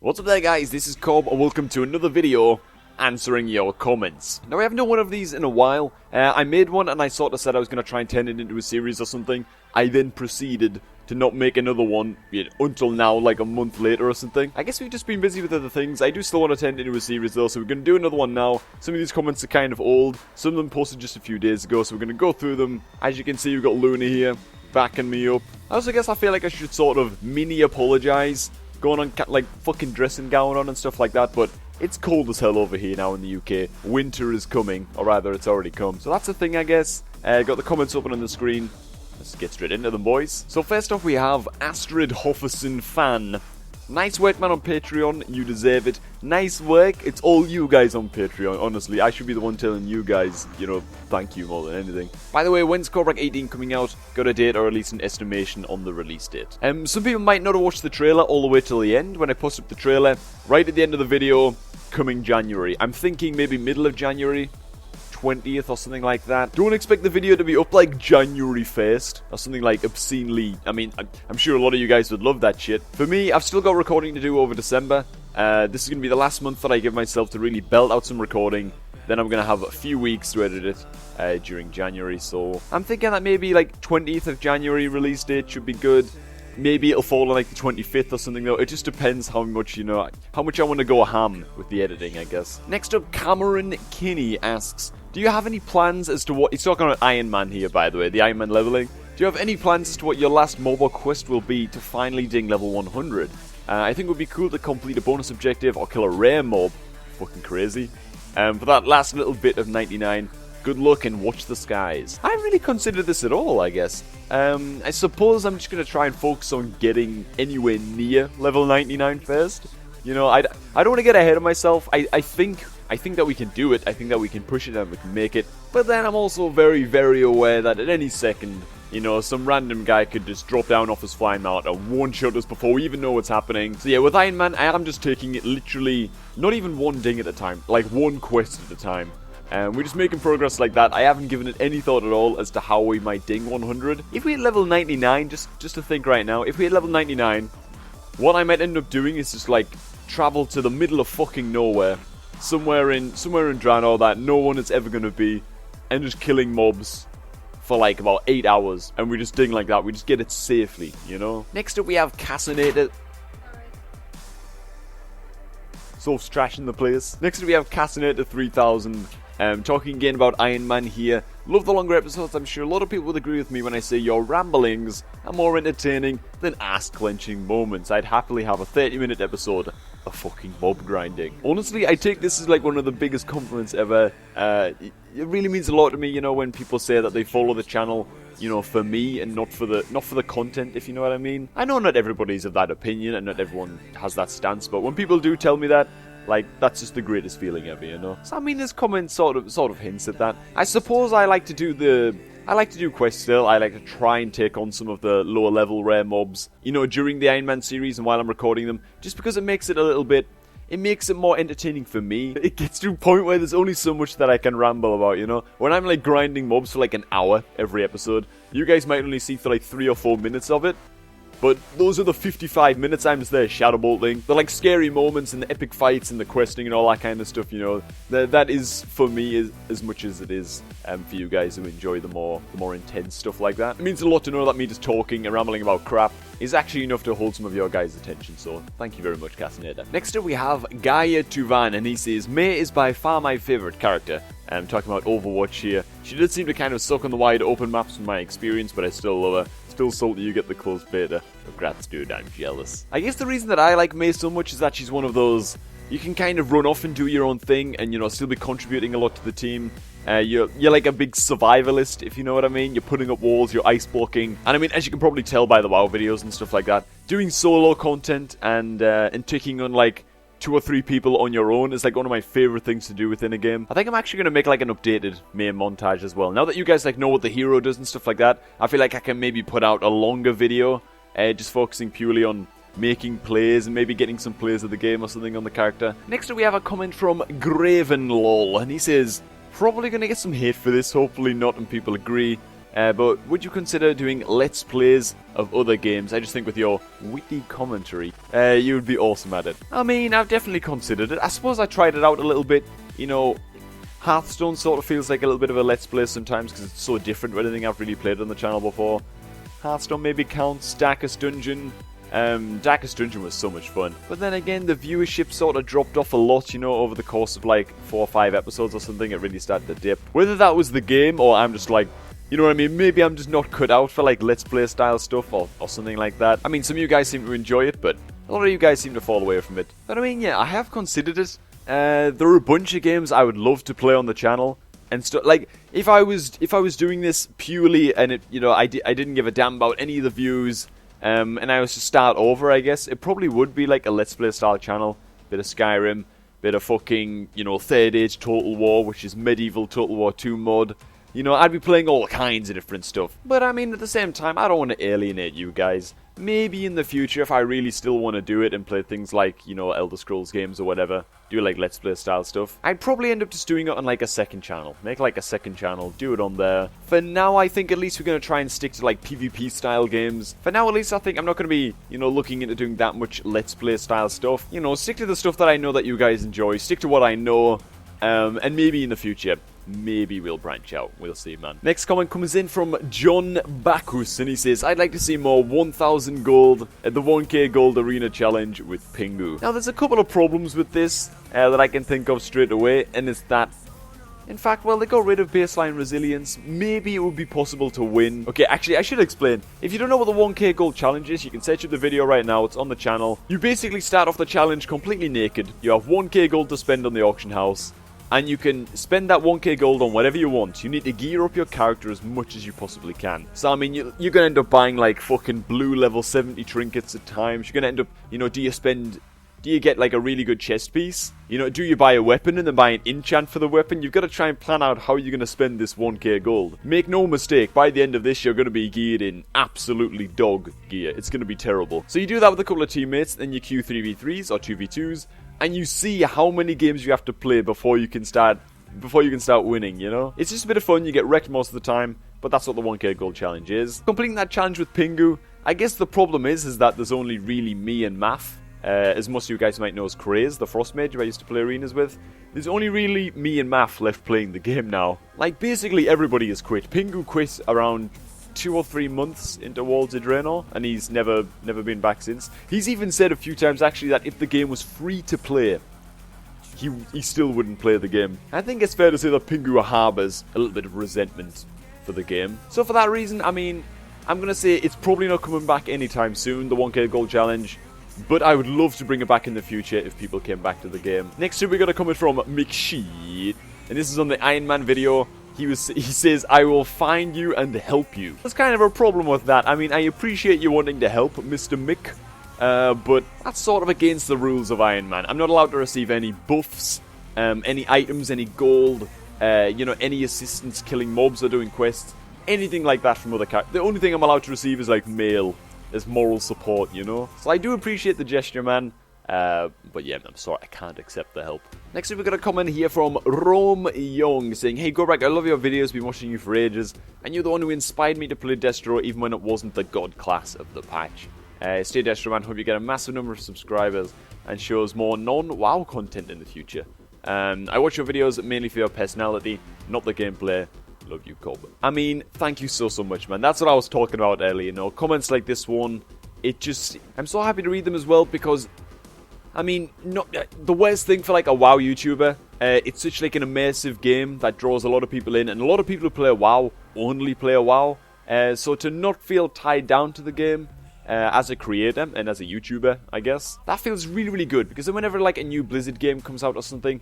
What's up there guys, this is Cob and welcome to another video answering your comments. Now I haven't done one of these in a while. I made one and I sort of said I was going to try and turn it into a series or something. I then proceeded to not make another one until now, like a month later or something. I guess we've just been busy with other things. I do still want to turn it into a series though, so we're going to do another one now. Some of these comments are kind of old. Some of them posted just a few days ago, so we're going to go through them. As you can see, we've got Luna here, backing me up. I also guess I feel like I should sort of mini-apologise. Going on like fucking dressing gown on and stuff like that, but it's cold as hell over here now in the UK. Winter is coming, or rather it's already come. So that's the thing, I guess. Got the comments open on the screen. Let's get straight into them, boys. So first off we have Astrid Hofferson Fan. Nice work, man, on Patreon. You deserve it. Nice work. It's all you guys on Patreon, honestly. I should be the one telling you guys, thank you more than anything. By the way, when's Cobrak 18 coming out? Got a date or at least an estimation on the release date. Some people might not have watched the trailer all the way till the end when I post up the trailer. Right at the end of the video, coming January. I'm thinking maybe middle of January. 20th or something like that. Don't expect the video to be up like January 1st or something like obscenely. I mean, I'm sure a lot of you guys would love that shit. For me, I've still got recording to do over December. This is going to be the last month that I give myself to really belt out some recording. Then I'm going to have a few weeks to edit it during January. So I'm thinking that maybe like 20th of January release date should be good. Maybe it'll fall on like the 25th or something though. It just depends how much, how much I want to go ham with the editing, I guess. Next up, Cameron Kinney asks, do you have any plans as to what... He's talking about Iron Man here, by the way, the Iron Man leveling. Do you have any plans as to what your last mob or quest will be to finally ding level 100? I think it would be cool to complete a bonus objective or kill a rare mob. Fucking crazy. For that last little bit of 99... good luck and watch the skies. I haven't really considered this at all, I guess. I suppose I'm just going to try and focus on getting anywhere near level 99 first. I don't want to get ahead of myself. I think that we can do it. I think that we can push it and we can make it. But then I'm also very, very aware that at any second, some random guy could just drop down off his flying mount and one-shot us before we even know what's happening. So yeah, with Iron Man, I am just taking it literally, not even one ding at a time, like one quest at a time. We're just making progress like that. I haven't given it any thought at all as to how we might ding 100. If we hit level 99, just to think right now, if we hit level 99, what I might end up doing is just like travel to the middle of fucking nowhere, somewhere in Draenor that no one is ever gonna be, and just killing mobs for like about 8 hours, and we just ding like that. We just get it safely, Next up we have Castaneda. Soul's trashing the place. Next up we have Castaneda 3000. Talking again about Iron Man here. Love the longer episodes. I'm sure a lot of people would agree with me when I say your ramblings are more entertaining than ass-clenching moments. I'd happily have a 30-minute episode of fucking mob grinding. Honestly, I take this as like one of the biggest compliments ever. It really means a lot to me, when people say that they follow the channel, for me and not for the content, if you know what I mean. I know not everybody's of that opinion and not everyone has that stance, but when people do tell me that, like, that's just the greatest feeling ever, So, I mean, this comment sort of hints at that. I suppose I like to do quests still. I like to try and take on some of the lower level rare mobs, during the Iron Man series and while I'm recording them, just because it makes it a little bit... It makes it more entertaining for me. It gets to a point where there's only so much that I can ramble about, When I'm, like, grinding mobs for, like, an hour every episode, you guys might only see for, like, 3 or 4 minutes of it. But those are the 55 minutes I'm just there shadowbolting. The, like, scary moments and the epic fights and the questing and all that kind of stuff, That is, for me, as much as it is for you guys who enjoy the more intense stuff like that. It means a lot to know that me just talking and rambling about crap is actually enough to hold some of your guys' attention, so thank you very much, Castaneda. Next up we have Gaia Tuvan, and he says, May is by far my favourite character. I'm talking about Overwatch here. She did seem to kind of suck on the wide open maps from my experience, but I still love her. Still salty you get the close beta. Congrats, dude, I'm jealous. I guess the reason that I like May so much is that she's one of those... You can kind of run off and do your own thing and, still be contributing a lot to the team. You're like a big survivalist, if you know what I mean. You're putting up walls, you're ice blocking. And I mean, as you can probably tell by the WoW videos and stuff like that, doing solo content and taking on, like, 2 or 3 people on your own is like one of my favorite things to do within a game. I think I'm actually going to make like an updated May montage as well. Now that you guys like know what the hero does and stuff like that, I feel like I can maybe put out a longer video, just focusing purely on making plays and maybe getting some plays of the game or something on the character. Next up we have a comment from Gravenwall, and he says, probably going to get some hate for this, hopefully not, and people agree. But would you consider doing Let's Plays of other games? I just think with your witty commentary, you would be awesome at it. I mean, I've definitely considered it. I suppose I tried it out a little bit. You know, Hearthstone sort of feels like a little bit of a Let's Play sometimes because it's so different to anything I've really played on the channel before. Hearthstone maybe counts. Darkest Dungeon. Darkest Dungeon was so much fun. But then again, the viewership sort of dropped off a lot, you know, over the course of like 4 or 5 episodes or something. It really started to dip. Whether that was the game or I'm just like, you know what I mean? Maybe I'm just not cut out for like Let's Play style stuff or something like that. I mean, some of you guys seem to enjoy it, but a lot of you guys seem to fall away from it. But I mean, yeah, I have considered it. There are a bunch of games I would love to play on the channel. And stuff like if I was doing this purely and it, you know, I didn't give a damn about any of the views, and I was to start over, I guess it probably would be like a Let's Play style channel. Bit of Skyrim, bit of fucking, you know, Third Age Total War, which is medieval Total War 2 mod. You know, I'd be playing all kinds of different stuff. But I mean, at the same time, I don't want to alienate you guys. Maybe in the future, if I really still want to do it and play things like, you know, Elder Scrolls games or whatever, do like Let's Play style stuff, I'd probably end up just doing it on like a second channel. Make like a second channel, do it on there. For now, I think at least we're going to try and stick to like PvP style games. For now, at least I think I'm not going to be, you know, looking into doing that much Let's Play style stuff. You know, stick to the stuff that I know that you guys enjoy. Stick to what I know. And maybe in the future, maybe we'll branch out. We'll see, man. Next comment comes in from John Bacchus, and he says, I'd like to see more 1000 gold at the 1k gold arena challenge with Pingu. Now, there's a couple of problems with this that I can think of straight away, and it's that, in fact, well, they got rid of baseline resilience. Maybe it would be possible to win. Okay, actually, I should explain. If you don't know what the 1k gold challenge is, you can search up the video right now. It's on the channel. You basically start off the challenge completely naked. You have 1k gold to spend on the auction house. And you can spend that 1k gold on whatever you want. You need to gear up your character as much as you possibly can. So, I mean, you're going to end up buying, like, fucking blue level 70 trinkets at times. You're going to end up, you know, do you get, like, a really good chest piece? You know, do you buy a weapon and then buy an enchant for the weapon? You've got to try and plan out how you're going to spend this 1k gold. Make no mistake, by the end of this, you're going to be geared in absolutely dog gear. It's going to be terrible. So you do that with a couple of teammates, then you queue 3v3s or 2v2s. And you see how many games you have to play before you can start winning, you know? It's just a bit of fun, you get wrecked most of the time, but that's what the 1k gold challenge is. Completing that challenge with Pingu, I guess the problem is that there's only really me and Math, as most of you guys might know as Craze, the Frost Mage who I used to play arenas with. There's only really me and Math left playing the game now. Like, basically everybody has quit. Pingu quit around 2 or 3 months into Worlds of Draenor, and he's never been back since. He's even said a few times actually that if the game was free to play, he still wouldn't play the game. I think it's fair to say that Pingu harbors a little bit of resentment for the game. So for that reason, I mean, I'm gonna say it's probably not coming back anytime soon, the 1k gold challenge. But I would love to bring it back in the future if people came back to the game. Next up, we got a comment from Mickshe, and this is on the Iron Man video. He says, I will find you and help you. There's kind of a problem with that. I mean, I appreciate you wanting to help, Mr. Mick, but that's sort of against the rules of Iron Man. I'm not allowed to receive any buffs, any items, any gold, you know, any assistance killing mobs or doing quests, anything like that from other characters. The only thing I'm allowed to receive is, like, mail as moral support, you know? So I do appreciate the gesture, man. But yeah, I'm sorry, I can't accept the help. Next up, we got a comment here from Rome Young saying, Hey Cobrak, I love your videos, been watching you for ages, and you're the one who inspired me to play Destro even when it wasn't the god class of the patch. Stay Destro, man, hope you get a massive number of subscribers and shows more non-WoW content in the future. I watch your videos mainly for your personality, not the gameplay. Love you, Cobb. I mean, thank you so much, man. That's what I was talking about earlier, you know, comments like this one, I'm so happy to read them as well because, I mean, the worst thing for, like, a WoW YouTuber, it's such, like, an immersive game that draws a lot of people in, and a lot of people who play WoW only play a WoW, so to not feel tied down to the game, as a creator, and as a YouTuber, I guess, that feels really, really good, because then whenever, like, a new Blizzard game comes out or something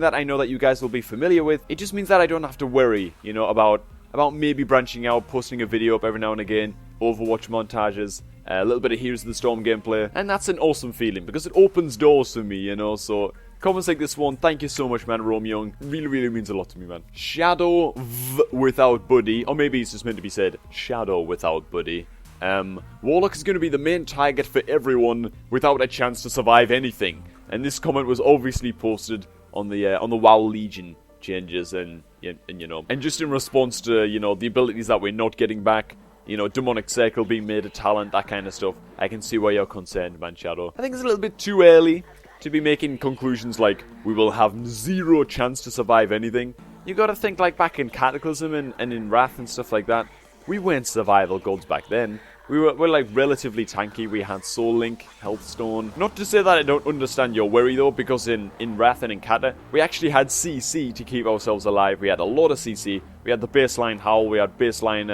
that I know that you guys will be familiar with, it just means that I don't have to worry, you know, about maybe branching out, posting a video up every now and again, Overwatch montages, a little bit of Heroes of the Storm gameplay, and that's an awesome feeling, because it opens doors for me, you know, so comments like this one, thank you so much, man, Rome Young, really, really means a lot to me, man. Shadow without Buddy, or maybe it's just meant to be said, Shadow without Buddy. Warlock is going to be the main target for everyone without a chance to survive anything, and this comment was obviously posted on the WoW Legion changes and you know, and just in response to, you know, the abilities that we're not getting back, you know, Demonic Circle being made a talent, that kind of stuff, I can see why you're concerned, man, Shadow. I think it's a little bit too early to be making conclusions like, we will have 0 chance to survive anything. You gotta think, like, back in Cataclysm and in Wrath and stuff like that, we weren't survival gods back then. We're like relatively tanky. We had Soul Link, Health Stone. Not to say that I don't understand your worry though, because in Wrath and in Kata, we actually had CC to keep ourselves alive. We had a lot of CC. We had the baseline Howl, we had baseline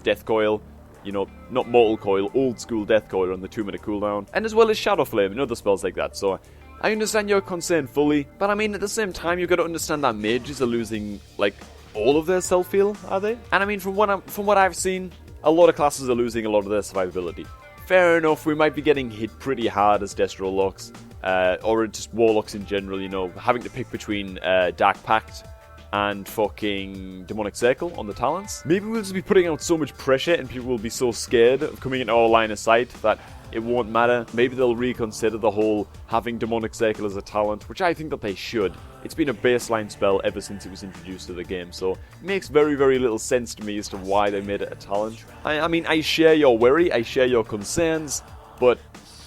Death Coil. You know, not Mortal Coil, old school Death Coil on the 2-minute cooldown. And as well as Shadow Flame and other spells like that. So I understand your concern fully, but I mean at the same time you've got to understand that mages are losing like all of their self-heal, are they? And I mean from what I've seen, a lot of classes are losing a lot of their survivability. Fair enough, we might be getting hit pretty hard as Destro Locks, or just Warlocks in general, you know, having to pick between Dark Pact and fucking Demonic Circle on the talents. Maybe we'll just be putting out so much pressure and people will be so scared of coming into our line of sight that it won't matter. Maybe they'll reconsider the whole having Demonic Circle as a talent, which I think that they should. It's been a baseline spell ever since it was introduced to the game, so it makes very, very little sense to me as to why they made it a talent. I mean, I share your worry, I share your concerns, but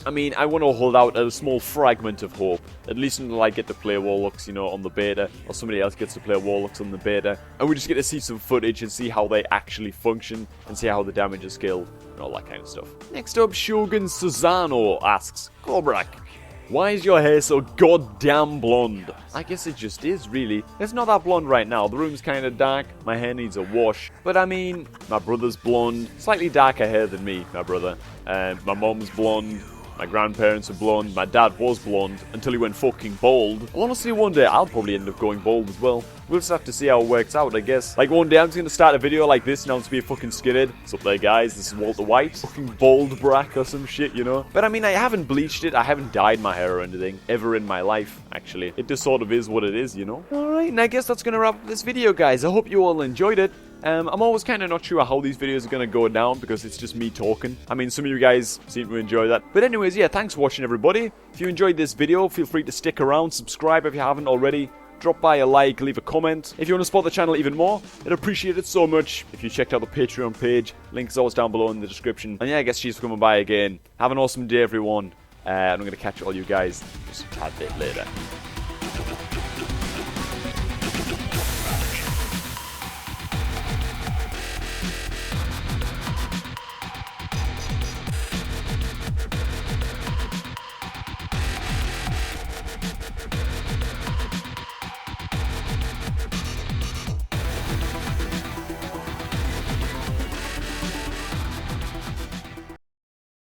I mean, I want to hold out a small fragment of hope, at least until I get to play Warlocks, you know, on the beta, or somebody else gets to play Warlocks on the beta, and we just get to see some footage and see how they actually function, and see how the damage is scaled, and all that kind of stuff. Next up, Shogun Susano asks, Cobrak, why is your hair so goddamn blonde? I guess it just is, really. It's not that blonde right now. The room's kind of dark. My hair needs a wash. But I mean, my brother's blonde. Slightly darker hair than me, my brother. My mom's blonde. My grandparents are blonde. My dad was blonde until he went fucking bald. Well, honestly, one day I'll probably end up going bald as well. We'll just have to see how it works out, I guess. Like, one day I'm just going to start a video like this, announce to be a fucking skinhead. What's up there, guys? This is Walter White. Fucking bald brack or some shit, you know? But I mean, I haven't bleached it. I haven't dyed my hair or anything ever in my life, actually. It just sort of is what it is, you know? Alright, and I guess that's going to wrap up this video, guys. I hope you all enjoyed it. I'm always kind of not sure how these videos are going to go down because it's just me talking. I mean, some of you guys seem to enjoy that. But anyways, yeah, thanks for watching, everybody. If you enjoyed this video, feel free to stick around, subscribe if you haven't already. Drop by a like, leave a comment. If you want to support the channel even more, I'd appreciate it so much if you checked out the Patreon page. Link is always down below in the description. And yeah, I guess she's for coming by again. Have an awesome day, everyone. And I'm going to catch all you guys just a tad bit later.